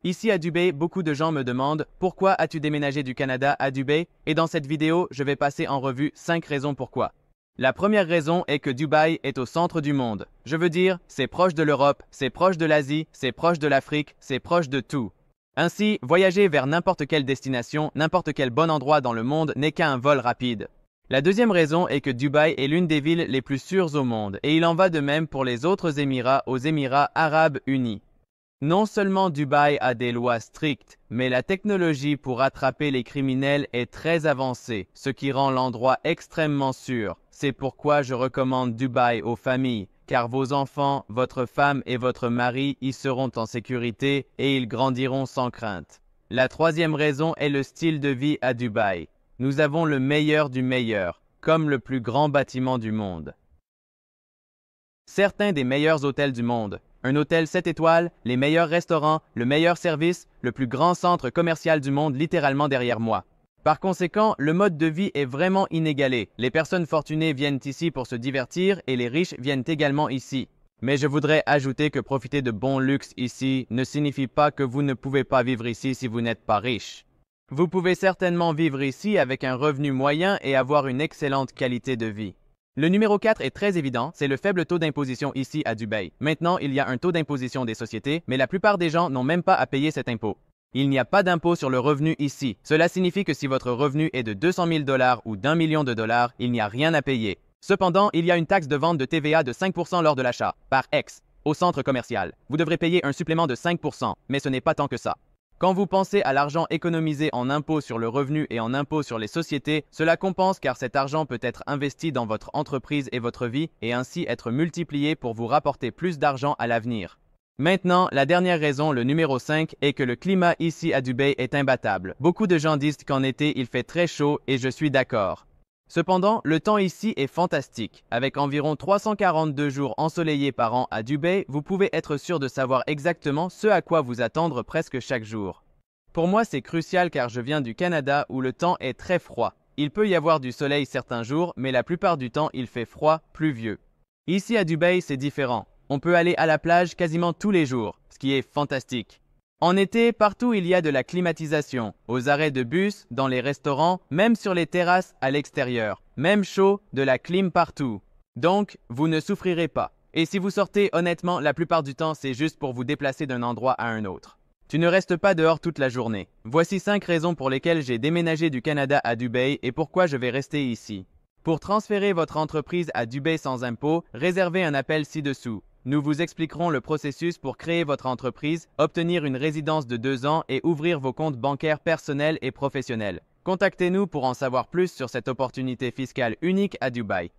Ici à Dubaï, beaucoup de gens me demandent « Pourquoi as-tu déménagé du Canada à Dubaï ?» Et dans cette vidéo, je vais passer en revue 5 raisons pourquoi. La première raison est que Dubaï est au centre du monde. Je veux dire, c'est proche de l'Europe, c'est proche de l'Asie, c'est proche de l'Afrique, c'est proche de tout. Ainsi, voyager vers n'importe quelle destination, n'importe quel bon endroit dans le monde n'est qu'un vol rapide. La deuxième raison est que Dubaï est l'une des villes les plus sûres au monde, et il en va de même pour les autres Émirats aux Émirats arabes unis. Non seulement Dubaï a des lois strictes, mais la technologie pour attraper les criminels est très avancée, ce qui rend l'endroit extrêmement sûr. C'est pourquoi je recommande Dubaï aux familles, car vos enfants, votre femme et votre mari y seront en sécurité et ils grandiront sans crainte. La troisième raison est le style de vie à Dubaï. Nous avons le meilleur du meilleur, comme le plus grand bâtiment du monde. Certains des meilleurs hôtels du monde. Un hôtel 7 étoiles, les meilleurs restaurants, le meilleur service, le plus grand centre commercial du monde littéralement derrière moi. Par conséquent, le mode de vie est vraiment inégalé. Les personnes fortunées viennent ici pour se divertir et les riches viennent également ici. Mais je voudrais ajouter que profiter de bons luxes ici ne signifie pas que vous ne pouvez pas vivre ici si vous n'êtes pas riche. Vous pouvez certainement vivre ici avec un revenu moyen et avoir une excellente qualité de vie. Le numéro 4 est très évident, c'est le faible taux d'imposition ici à Dubaï. Maintenant, il y a un taux d'imposition des sociétés, mais la plupart des gens n'ont même pas à payer cet impôt. Il n'y a pas d'impôt sur le revenu ici. Cela signifie que si votre revenu est de 200 000 $ ou d'1 million de dollars, il n'y a rien à payer. Cependant, il y a une taxe de vente de TVA de 5% lors de l'achat, par ex, au centre commercial. Vous devrez payer un supplément de 5%, mais ce n'est pas tant que ça. Quand vous pensez à l'argent économisé en impôts sur le revenu et en impôts sur les sociétés, cela compense car cet argent peut être investi dans votre entreprise et votre vie et ainsi être multiplié pour vous rapporter plus d'argent à l'avenir. Maintenant, la dernière raison, le numéro 5, est que le climat ici à Dubaï est imbattable. Beaucoup de gens disent qu'en été, il fait très chaud et je suis d'accord. Cependant, le temps ici est fantastique. Avec environ 342 jours ensoleillés par an à Dubaï, vous pouvez être sûr de savoir exactement ce à quoi vous attendre presque chaque jour. Pour moi, c'est crucial car je viens du Canada où le temps est très froid. Il peut y avoir du soleil certains jours, mais la plupart du temps, il fait froid, pluvieux. Ici à Dubaï, c'est différent. On peut aller à la plage quasiment tous les jours, ce qui est fantastique. En été, partout il y a de la climatisation, aux arrêts de bus, dans les restaurants, même sur les terrasses à l'extérieur. Même chaud, de la clim partout. Donc, vous ne souffrirez pas. Et si vous sortez, honnêtement, la plupart du temps, c'est juste pour vous déplacer d'un endroit à un autre. Tu ne restes pas dehors toute la journée. Voici 5 raisons pour lesquelles j'ai déménagé du Canada à Dubaï et pourquoi je vais rester ici. Pour transférer votre entreprise à Dubaï sans impôt, réservez un appel ci-dessous. Nous vous expliquerons le processus pour créer votre entreprise, obtenir une résidence de 2 ans et ouvrir vos comptes bancaires personnels et professionnels. Contactez-nous pour en savoir plus sur cette opportunité fiscale unique à Dubaï.